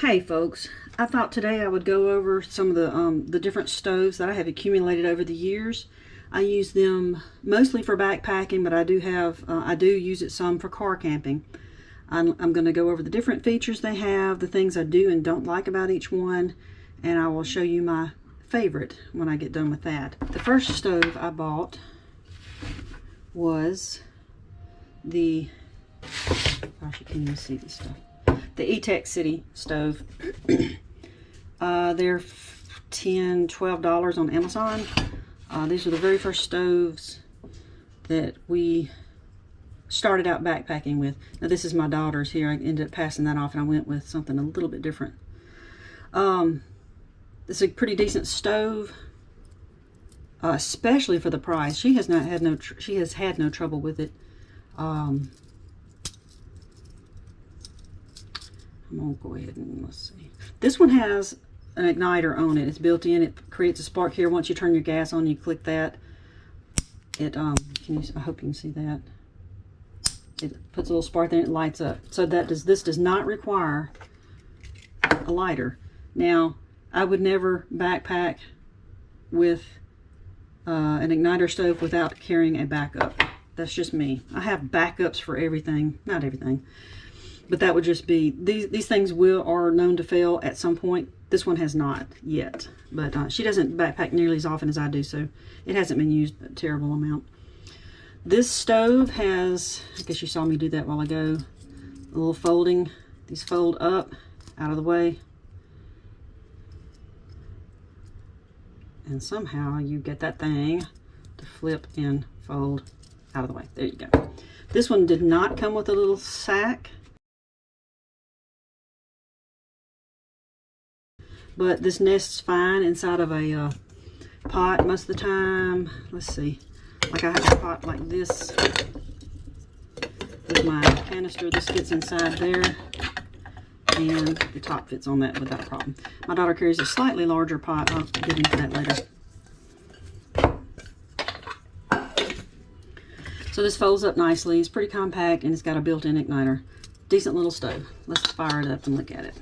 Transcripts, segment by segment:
Hey folks, I thought today I would go over some of the different stoves that I have accumulated over the years. I use them mostly for backpacking, but I do use it some for car camping. I'm going to go over the different features they have, the things I do and don't like about each one, and I will show you my favorite when I get done with that. The first stove I bought was the, gosh, you can't even see this stuff. The Etekcity stove. They're $10, $12 on Amazon. These are the very first stoves that we started out backpacking with. Now this is my daughter's here. I ended up passing that off and I went with something a little bit different. It's a pretty decent stove, especially for the price. She has had no trouble with it. I'm gonna go ahead and let's see. This one has an igniter on it. It's built in. It creates a spark here. Once you turn your gas on, you click that. It I hope you can see that. It puts a little spark there and it lights up. So this does not require a lighter. Now, I would never backpack with an igniter stove without carrying a backup. That's just me. I have backups for everything. Not everything. But that would just be, these things are known to fail at some point. This one has not yet. But she doesn't backpack nearly as often as I do, so it hasn't been used a terrible amount. This stove has, I guess you saw me do that while ago, a little folding. These fold up, out of the way. And somehow you get that thing to flip and fold out of the way. There you go. This one did not come with a little sack. But this nests fine inside of a pot most of the time. Let's see. Like I have a pot like this with my canister. This fits inside there. And the top fits on that without a problem. My daughter carries a slightly larger pot. I'll get into that later. So this folds up nicely. It's pretty compact and it's got a built-in igniter. Decent little stove. Let's fire it up and look at it.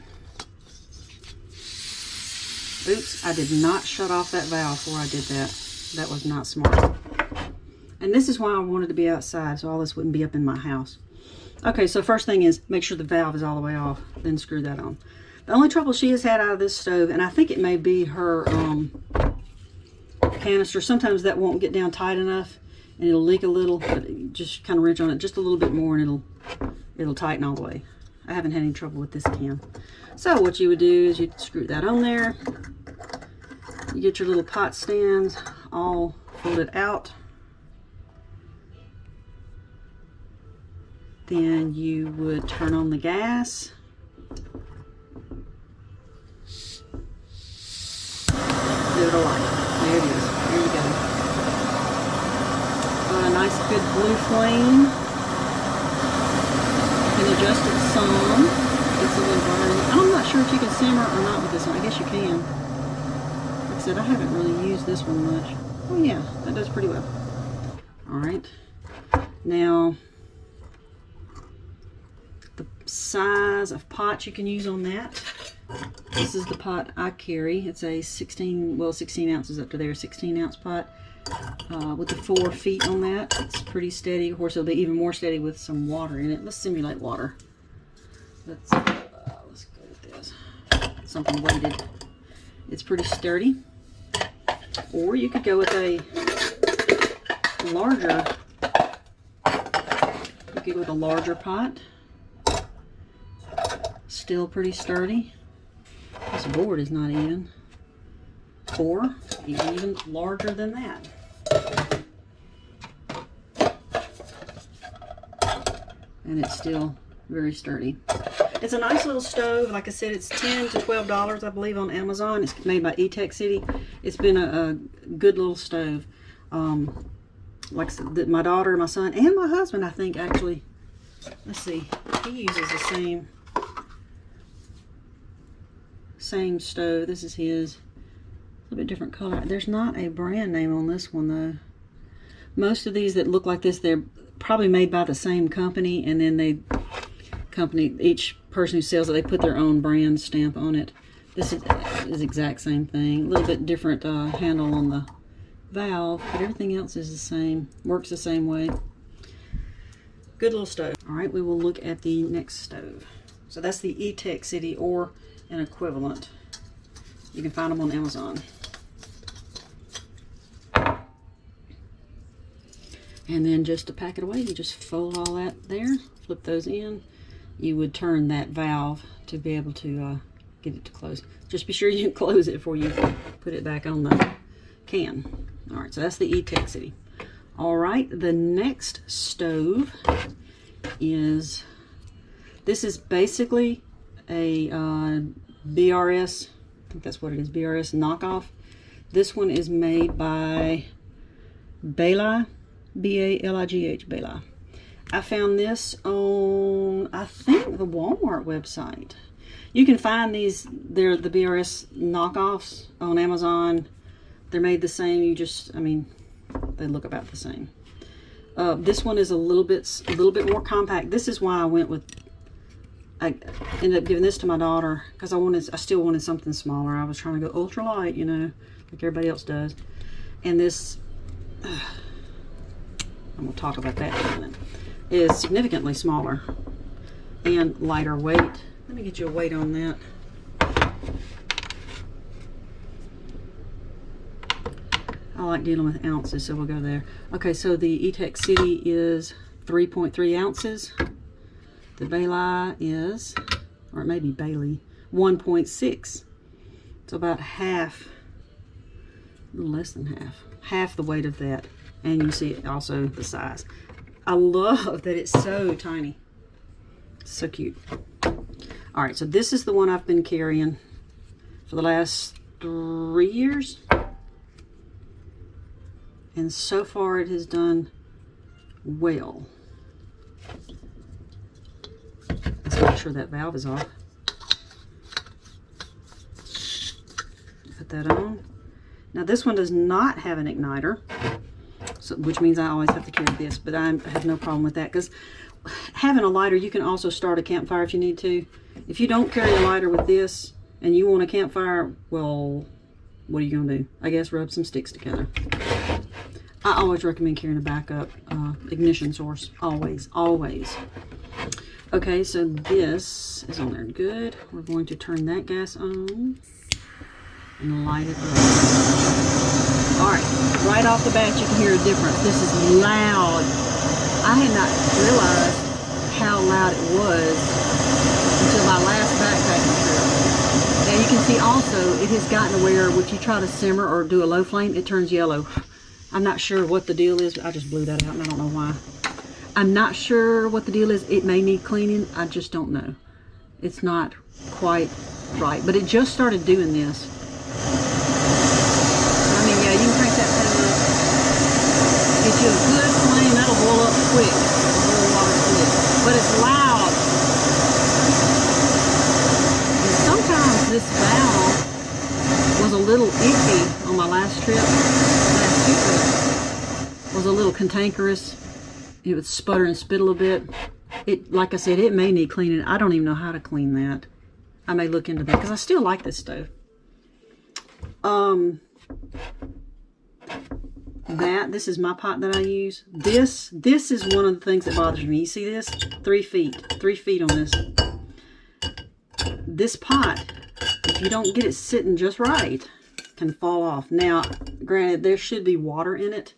Oops, I did not shut off that valve before I did that. That was not smart. And this is why I wanted to be outside, so all this wouldn't be up in my house. Okay, so first thing is make sure the valve is all the way off, then screw that on. The only trouble she has had out of this stove, and I think it may be her canister, sometimes that won't get down tight enough and it'll leak a little, but you just kind of wrench on it just a little bit more and it'll tighten all the way. I haven't had any trouble with this can. So what you would do is you'd screw that on there. You get your little pot stands all folded out. Then you would turn on the gas. Give it a light. There it is. There you go. A nice good blue flame. You can adjust it some. It's a little burning. I'm not sure if you can simmer or not with this one. I guess you can. Like I said, I haven't really used this one much. Oh yeah, that does pretty well. Alright. Now, the size of pot you can use on that. This is the pot I carry. It's a 16 ounces up to there, 16-ounce pot. With the 4 feet on that. It's pretty steady. Of course, it'll be even more steady with some water in it. Let's simulate water. Let's go with this. Something weighted. It's pretty sturdy. Or you could go with a larger. You could go with a larger pot. Still pretty sturdy. This board is not even. Or even larger than that. And it's still very sturdy. It's a nice little stove. Like I said, it's $10 to $12, I believe, on Amazon. It's made by Etekcity. It's been a good little stove. Like I said, my daughter, my son, and my husband, I think, actually. Let's see. He uses the same stove. This is his. A little bit different color. There's not a brand name on this one, though. Most of these that look like this, they're probably made by the same company, and then they company, each person who sells it, they put their own brand stamp on it. This is the exact same thing. A little bit different handle on the valve, but everything else is the same. Works the same way. Good little stove. All right, we will look at the next stove. So that's the Etekcity or an equivalent. You can find them on Amazon. And then just to pack it away, you just fold all that there, flip those in. You would turn that valve to be able to get it to close. Just be sure you close it before you put it back on the can. All right, so that's the Etekcity. All right, the next stove is, this is basically a BRS, I think that's what it is, BRS knockoff. This one is made by Baligh, B-A-L-I-G-H, Baligh. I found this on, I think, the Walmart website. You can find these, they're the BRS knockoffs on Amazon. They're made the same, you just, I mean, they look about the same. This one is a little bit more compact. This is why I went with, I ended up giving this to my daughter because I still wanted something smaller. I was trying to go ultralight, you know, like everybody else does. And this, I'm going to talk about that in a minute, is significantly smaller and lighter weight. Let me get you a weight on that. I like dealing with ounces, so we'll go there. Okay, so the Etekcity is 3.3 ounces. The Baligh is, or it may be Baligh, 1.6. It's about half, a little less than half the weight of that. And you see also the size. I love that it's so tiny. So cute. All right, so this is the one I've been carrying for the last 3 years. And so far it has done well. Let's make sure that valve is off. Put that on. Now this one does not have an igniter, so, which means I always have to carry this, but I have no problem with that because having a lighter, you can also start a campfire if you need to. If you don't carry a lighter with this and you want a campfire, well, what are you going to do? I guess rub some sticks together. I always recommend carrying a backup ignition source. Always, always. Okay, so this is on there good. We're going to turn that gas on and light it up. All right, off the bat, you can hear a difference. This is loud. I had not realized how loud it was until my last backpacking trip. Now you can see also it has gotten to where if you try to simmer or do a low flame, it turns yellow. I'm not sure what the deal is. I just blew that out and I don't know why. I'm not sure what the deal is. It may need cleaning. I just don't know. It's not quite right, but it just started doing this. I mean, yeah, you can crank that thing up. Get you a good flame. That'll boil up quick. Boil water quick. But it's loud. And sometimes this valve was a little iffy on my last trip. Was a little cantankerous. It would sputter and spit a little bit. It, like I said, it may need cleaning. I don't even know how to clean that. I may look into that because I still like this stove. This is my pot that I use. This is one of the things that bothers me. You see this? 3 feet on this. This pot, if you don't get it sitting just right, can fall off. Now, granted, there should be water in it.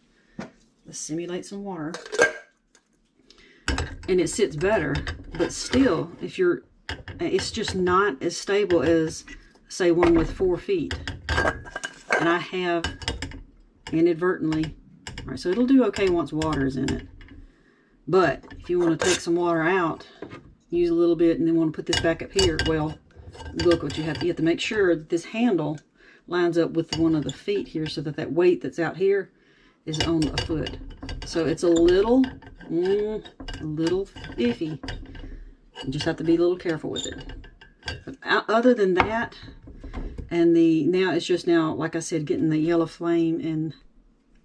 Let's simulate some water. And it sits better, but still, it's just not as stable as, say, one with 4 feet. And I have inadvertently, all right, so it'll do okay once water is in it. But if you want to take some water out, use a little bit, and then want to put this back up here, well, look what you have to make sure that this handle lines up with one of the feet here so that that weight that's out here is on a foot. So it's a little iffy. You just have to be a little careful with it. But other than that, and now it's just now, like I said, getting the yellow flame and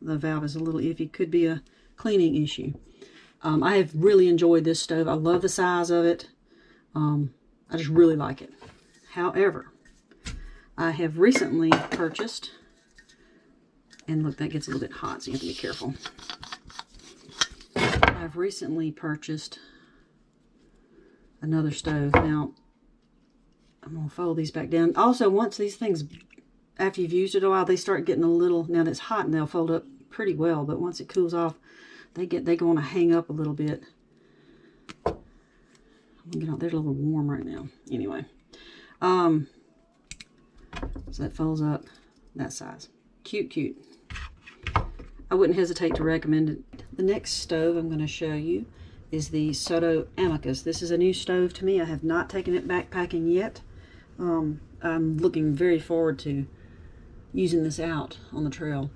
the valve is a little iffy. Could be a cleaning issue. I have really enjoyed this stove. I love the size of it. I just really like it. However, I have recently purchased, and look, that gets a little bit hot, so you have to be careful. I've recently purchased another stove. Now, I'm going to fold these back down. Also, once these things, after you've used it a while, they start getting a little, now that it's hot and they'll fold up pretty well, but once it cools off, they go to hang up a little bit. They're a little warm right now. Anyway, so that folds up that size. Cute, cute. I wouldn't hesitate to recommend it. The next stove I'm going to show you is the Soto Amicus. This is a new stove to me. I have not taken it backpacking yet. I'm looking very forward to using this out on the trail.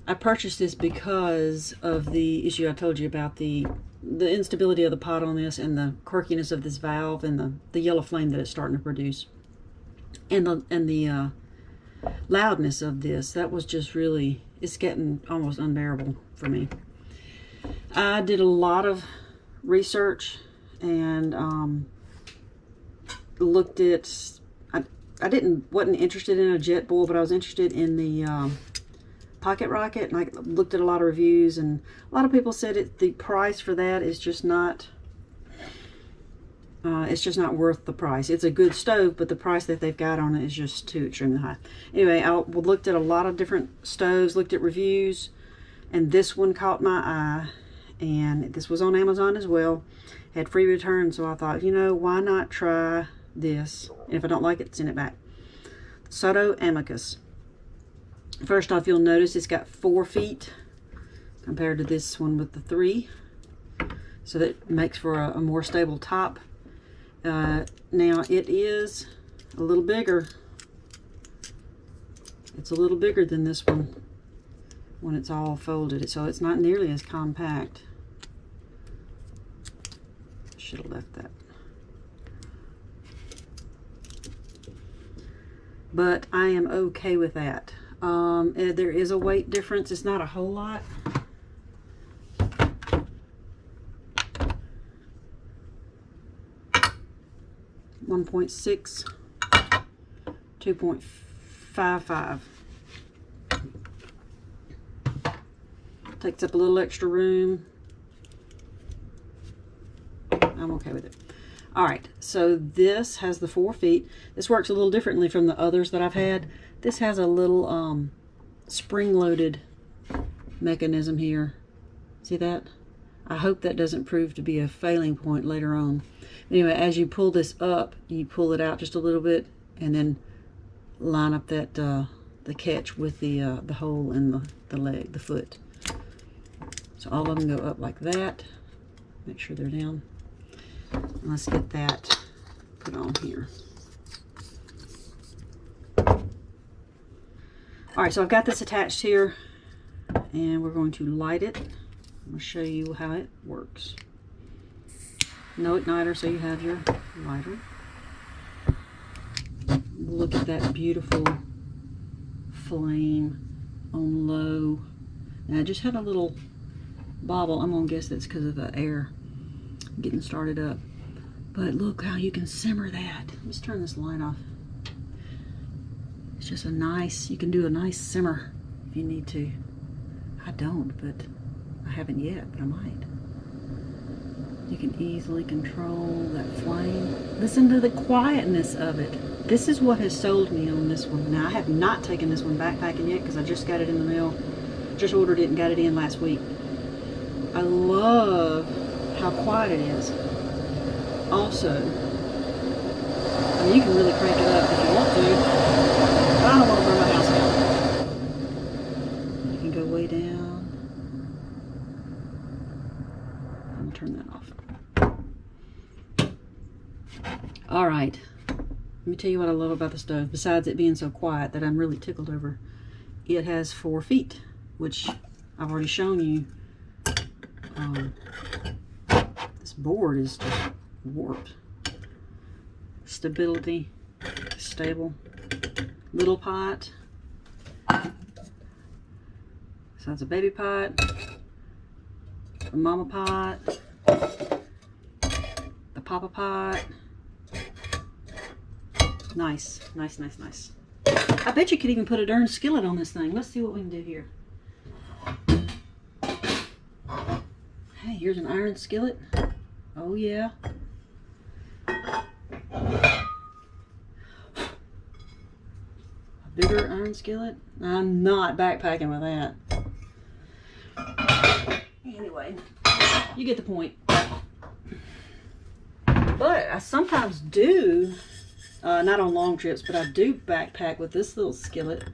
I purchased this because of the issue I told you about, the instability of the pot on this and the quirkiness of this valve and the yellow flame that it's starting to produce. And the loudness of this. That was just really, it's getting almost unbearable for me. I did a lot of research and looked at, I wasn't interested in a jet boil, but I was interested in the pocket rocket, and I looked at a lot of reviews, and a lot of people said the price for that is just not, it's just not worth the price. It's a good stove, but the price that they've got on it is just too extremely high. Anyway, I looked at a lot of different stoves, looked at reviews, and this one caught my eye, and this was on Amazon as well. Had free return, so I thought, you know, why not try this? And if I don't like it, send it back. Soto Amicus. First off, you'll notice it's got 4 feet compared to this one with the 3. So that makes for a more stable top. Now it is a little bigger. It's a little bigger than this one when it's all folded. So it's not nearly as compact. Should have left that. But I am okay with that. There is a weight difference. It's not a whole lot. .6, 2.55. Takes up a little extra room. I'm okay with it. All right, so this has the 4 feet. This works a little differently from the others that I've had. This has a little spring-loaded mechanism here. See that? I hope that doesn't prove to be a failing point later on. Anyway, as you pull this up, you pull it out just a little bit, and then line up that the catch with the hole in the leg, the foot. So all of them go up like that. Make sure they're down. And let's get that put on here. All right, so I've got this attached here, and we're going to light it. I'm going to show you how it works. No igniter, so you have your lighter. Look at that beautiful flame on low. Now I just had a little bobble. I'm going to guess that's because of the air getting started up. But look how you can simmer that. Let's turn this light off. It's just a nice, you can do a nice simmer if you need to. I don't, but I haven't yet, but I might. You can easily control that flame. Listen to the quietness of it. This is what has sold me on this one. Now, I have not taken this one backpacking yet because I just got it in the mail. Just ordered it and got it in last week. I love how quiet it is. Also, I mean, you can really crank it up if you want to, but I don't want to burn my house down. You can go way down. I'm going to turn that off. All right, let me tell you what I love about the stove, besides it being so quiet that I'm really tickled over. It has 4 feet, which I've already shown you. This board is just warped. Stability, stable. Little pot. So that's a baby pot, a mama pot, the pop a pot. Nice, nice, nice, nice. I bet you could even put a darn skillet on this thing. Let's see what we can do here. Hey, here's an iron skillet. Oh yeah. A bigger iron skillet. I'm not backpacking with that. Anyway, you get the point. But I sometimes do, not on long trips, but I do backpack with this little skillet.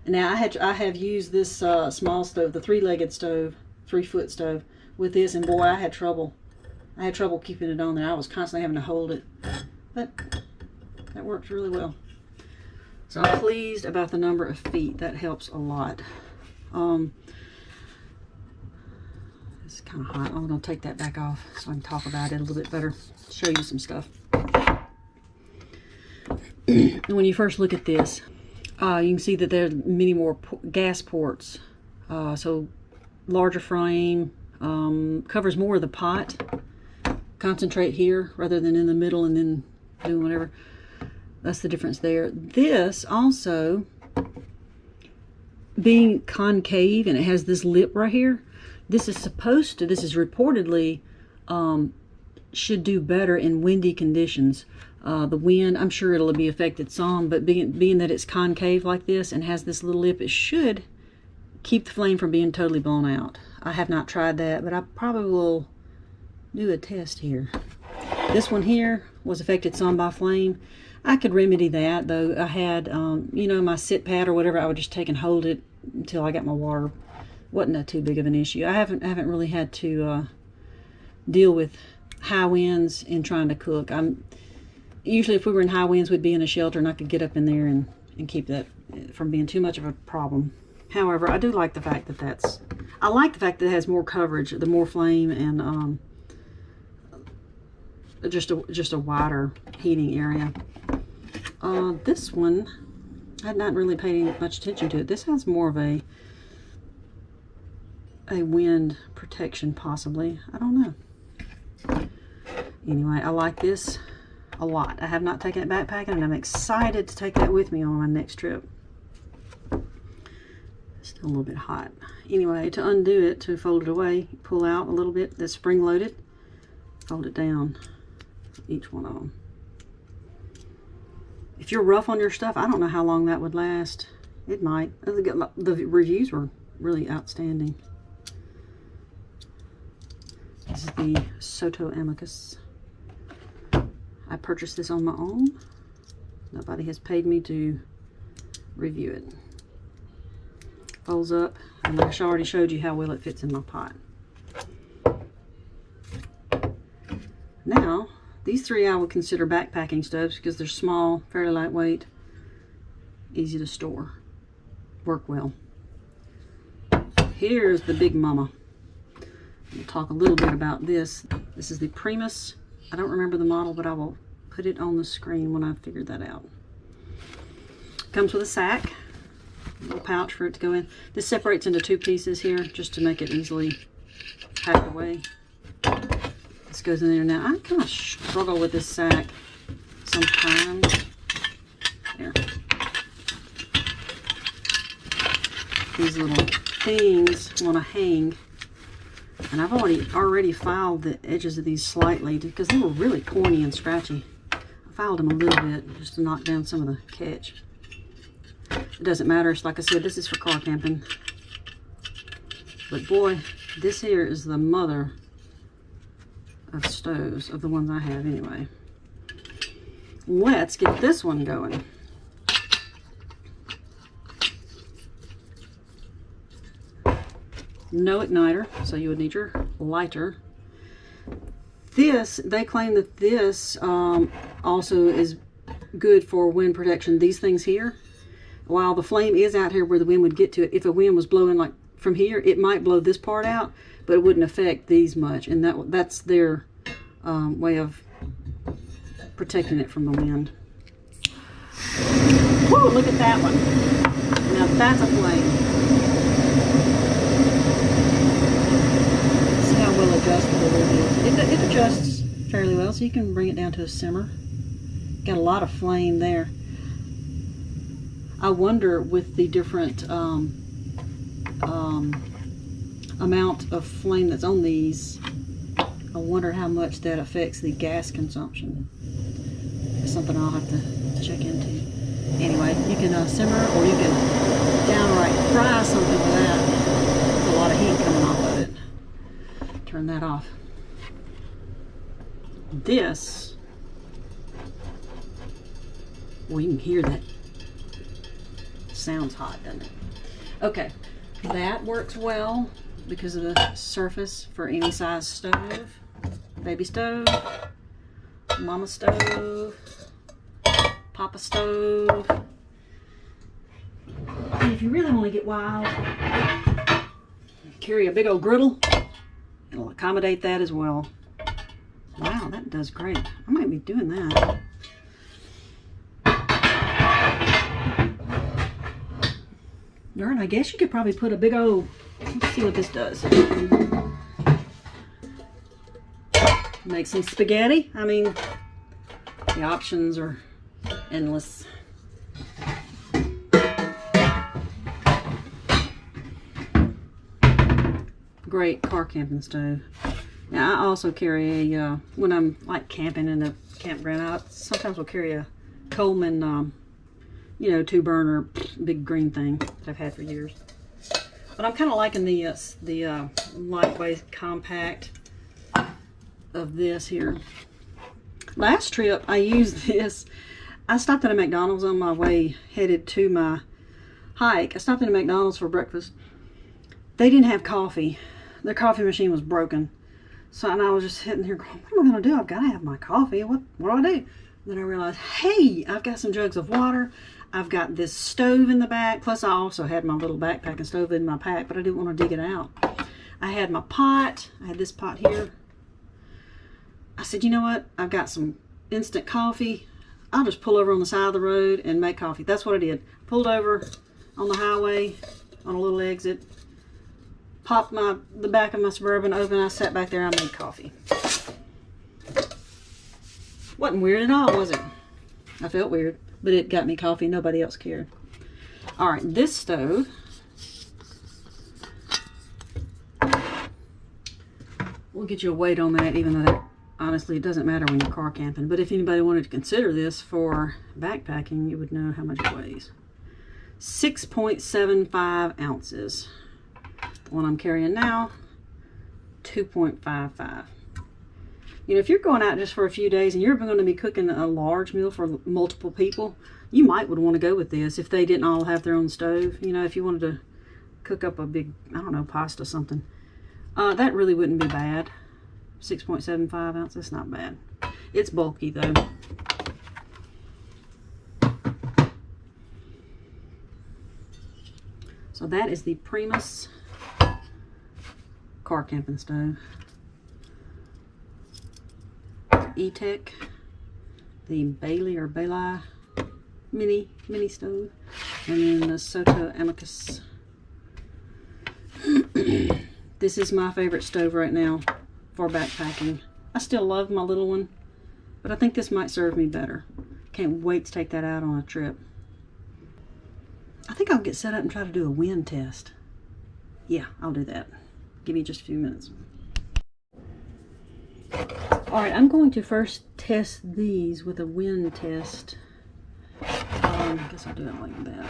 Now I have used this small stove, the 3-legged stove, 3-foot stove, with this, and boy, I had trouble. I had trouble keeping it on there. I was constantly having to hold it, but that worked really well. So I'm pleased about the number of feet. That helps a lot. It's kind of hot. I'm going to take that back off so I can talk about it a little bit better, show you some stuff. When you first look at this, you can see that there are many more gas ports. So larger frame, covers more of the pot. Concentrate here rather than in the middle and then doing whatever. That's the difference there. This also, being concave, and it has this lip right here, this is reportedly should do better in windy conditions. The wind, I'm sure it'll be affected some, but being that it's concave like this and has this little lip, it should keep the flame from being totally blown out. I have not tried that, but I probably will do a test here. This one here was affected some by flame. I could remedy that, though. I had, you know, my sit pad or whatever, I would just take and hold it until I got my water. Wasn't that too big of an issue. I haven't really had to deal with high winds in trying to cook. Usually if we were in high winds, we'd be in a shelter and I could get up in there and keep that from being too much of a problem. However, I do like the fact that I like the fact that it has more coverage, the more flame, and just a wider heating area. This one, I had not really paid much attention to it. This has more of a wind protection, possibly. I don't know. Anyway, I like this a lot. I have not taken it backpacking, and I'm excited to take that with me on my next trip. Still a little bit hot. Anyway, to undo it, to fold it away, pull out a little bit that's spring loaded, fold it down, each one of them. If you're rough on your stuff, I don't know how long that would last. It might. The reviews were really outstanding. This is the Soto Amicus. I purchased this on my own. Nobody has paid me to review it. Folds up, and I already showed you how well it fits in my pot. Now, these three I would consider backpacking stoves because they're small, fairly lightweight, easy to store, work well. Here's the big mama. We'll talk a little bit about this. This is the Primus. I don't remember the model, but I will put it on the screen when I figure that out. Comes with a sack, a little pouch for it to go in. This separates into two pieces here just to make it easily packed away. This goes in there. Now, I kind of struggle with this sack sometimes. There. These little things want to hang. And I've already filed the edges of these slightly because they were really pointy and scratchy. I filed them a little bit just to knock down some of the catch. It doesn't matter. It's like I said, this is for car camping. But boy, this here is the mother of stoves, of the ones I have anyway. Let's get this one going. No igniter, so you would need your lighter. This, they claim that this also is good for wind protection. These things here, while the flame is out here where the wind would get to it, if a wind was blowing like from here, it might blow this part out, but it wouldn't affect these much. And that's their way of protecting it from the wind. Woo, look at that one. Now that's a flame. Well adjustable it is. It adjusts well, so you can bring it down to a simmer. Got a lot of flame there. I wonder with the different amount of flame that's on these, I wonder how much that affects the gas consumption. It's something I'll have to check into. Anyway, you can simmer, or you can downright fry something with that. There's a lot of heat coming off of it. Turn that off. This, well, you can hear that. Sounds hot, doesn't it? Okay, that works well because of the surface for any size stove. Baby stove, mama stove, papa stove. And if you really want to get wild, carry a big old griddle. It'll accommodate that as well. Wow, that does great. I might be doing that. Darn, I guess you could probably put a big old, let's see what this does. Make some spaghetti. I mean, the options are endless. Great car camping stove. Now I also carry a, when I'm like camping in a campground, I sometimes will carry a Coleman, you know, 2-burner big green thing that I've had for years. But I'm kind of liking the lightweight compact of this here. Last trip I used this. I stopped at a McDonald's on my way headed to my hike. I stopped at a McDonald's for breakfast. They didn't have coffee. Their coffee machine was broken. So, and I was just sitting here going, what am I going to do? I've got to have my coffee. What do I do? And then I realized, hey, I've got some jugs of water. I've got this stove in the back. Plus, I also had my little backpacking stove in my pack, but I didn't want to dig it out. I had my pot. I had this pot here. I said, you know what? I've got some instant coffee. I'll just pull over on the side of the road and make coffee. That's what I did. Pulled over on the highway on a little exit. Popped the back of my Suburban open. I sat back there and I made coffee. Wasn't weird at all, was it? I felt weird, but it got me coffee. Nobody else cared. All right, this stove. We'll get you a weight on that, even though that, honestly, it doesn't matter when you're car camping. But if anybody wanted to consider this for backpacking, you would know how much it weighs. 6.75 ounces. The one I'm carrying now, 2.55. You know, if you're going out just for a few days and you're going to be cooking a large meal for multiple people, you might would want to go with this if they didn't all have their own stove. You know, if you wanted to cook up a big, I don't know, pasta or something. That really wouldn't be bad. 6.75 ounces, that's not bad. It's bulky though. So that is the Primus car camping stove. E-tek, the Baligh or Baligh mini stove, and then the Soto Amicus. This is my favorite stove right now for backpacking. I still love my little one, but I think this might serve me better. Can't wait to take that out on a trip. I think I'll get set up and try to do a wind test. Yeah, I'll do that. Give me just a few minutes. Alright, I'm going to first test these with a wind test. I guess I'll do it like that.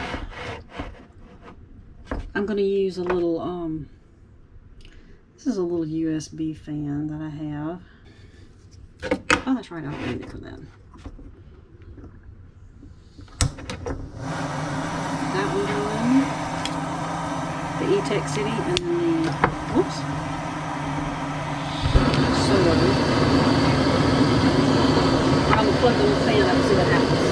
I'm going to use a little, this is a little USB fan that I have. Oh, that's right, I'll need it for that. That one going, the Etekcity, and then the, whoops, Soto. I'm going to plug the little fan up and see what happens.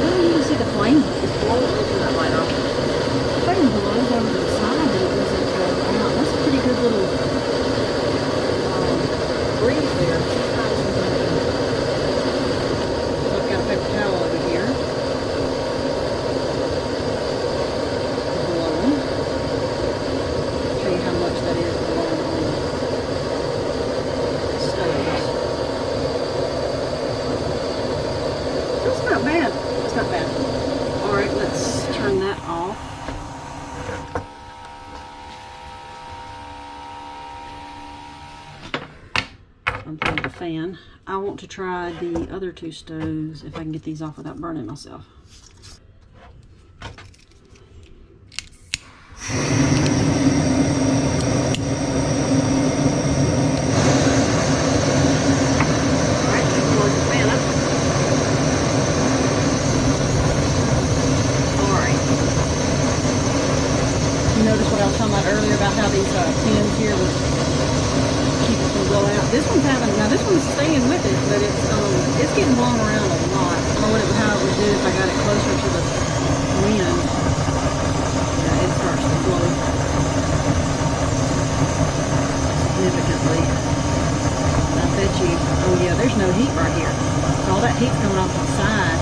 Oh, you can see the flame is blowing over that light off. If I can blow over to the side, then it doesn't go out. That's a pretty good little breeze there. So I've got a paper towel over here. That's not bad. All right, let's turn that off. Unplug the fan. I want to try the other two stoves if I can get these off without burning myself. Earlier about how these pins here would keep it from blowing out. This one's having, now this one's staying with it, but it's getting blown around a lot. I don't know how it would do if I got it closer to the wind. Yeah, it starts to blow significantly. I bet you, oh yeah, there's no heat right here. So all that heat's coming off the side.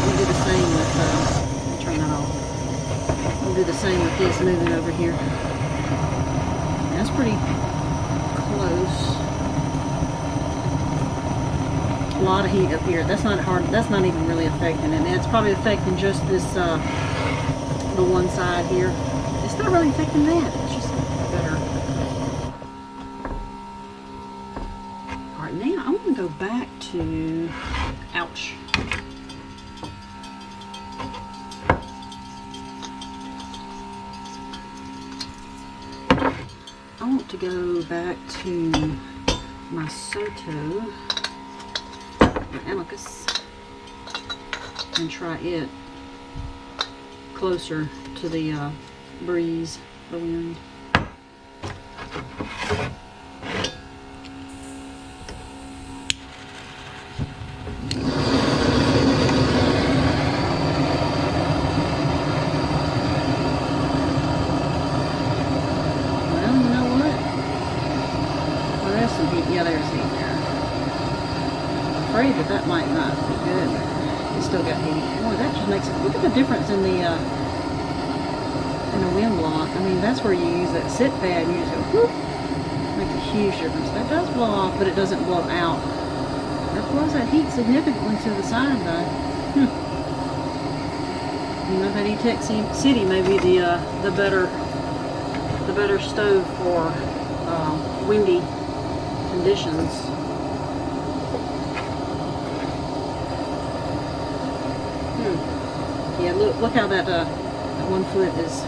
We do the same with, let me turn that off. We'll do the same with this moving over here. That's pretty close. A lot of heat up here. That's not hard. That's not even really affecting it. It's probably affecting just this, the one side here. It's not really affecting that. It's just better. All right, now I'm going to go back to, ouch. I want to go back to my Soto Amicus and try it closer to the breeze, the wind. Yeah, there's heat there. I'm afraid that might not be good. It's still got heat. Boy, that just makes it. Look at the difference in the wind block. I mean, that's where you use that sit pad and you just go whoop. Makes a huge difference. That does blow off, but it doesn't blow out. That blows that heat significantly to the side, though. You know, that Etekcity may be the better stove for windy conditions. Yeah, look how that one foot is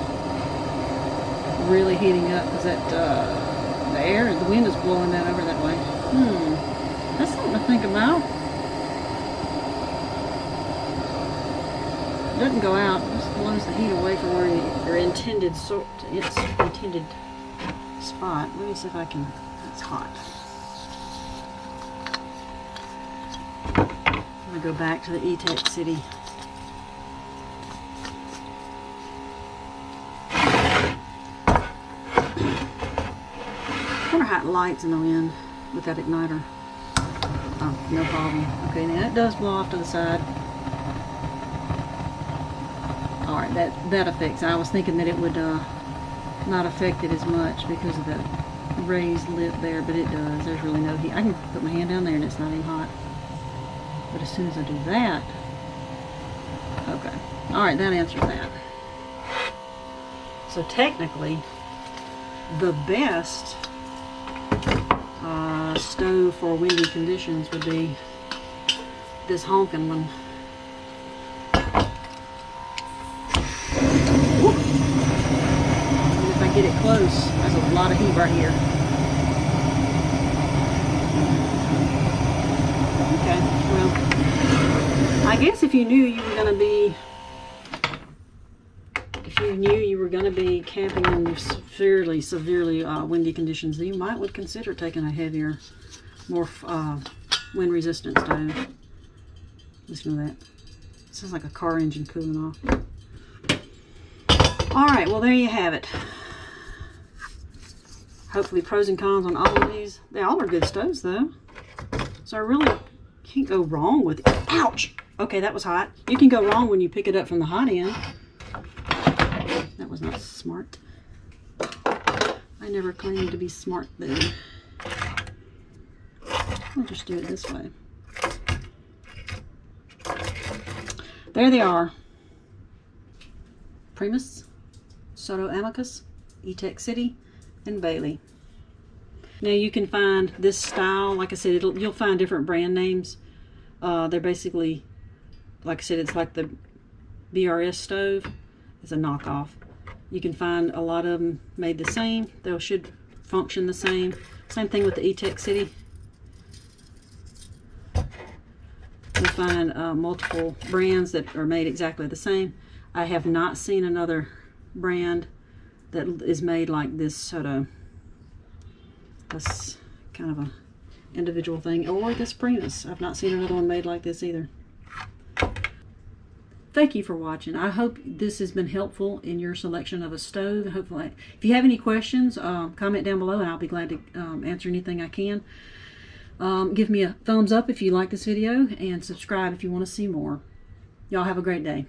really heating up because that the wind is blowing that over that way. That's something to think about. It doesn't go out; it just blows the heat away from where your intended spot. Let me see if I can. It's hot. I'm gonna go back to the Etekcity. I wonder how it lights in the wind with that igniter. Oh, no problem. Okay, now it does blow off to the side. Alright, that affects it. I was thinking that it would not affect it as much because of the raised lip there, but it does. There's really no heat. I can put my hand down there and it's not even hot. But as soon as I do that, okay. Alright, that answers that. So technically, the best stove for windy conditions would be this honking one. Woo. And if I get it close, there's a lot of heat right here. Okay, well, I guess if you knew you were going to be, camping in severely windy conditions, then you would consider taking a heavier, more wind resistant stove. Listen to that. It sounds like a car engine cooling off. Alright, well there you have it. Hopefully pros and cons on all of these. They all are good stoves though. So I really can't go wrong with it. Ouch! Okay, that was hot. You can go wrong when you pick it up from the hot end. That was not smart. I never claimed to be smart though. I'll just do it this way. there they are. Primus, Soto Amicus, Etekcity, and Baligh. Now you can find this style, like I said, you'll find different brand names. They're basically, like I said, it's like the BRS stove. It's a knockoff. You can find a lot of them made the same. They should function the same. Same thing with the Etekcity. You'll find multiple brands that are made exactly the same. I have not seen another brand that is made like this Soto. That's kind of a individual thing. Or this Primus. I've not seen another one made like this either. Thank you for watching. I hope this has been helpful in your selection of a stove. Hopefully, if you have any questions, comment down below and I'll be glad to answer anything I can. Give me a thumbs up if you like this video and subscribe if you want to see more. Y'all have a great day.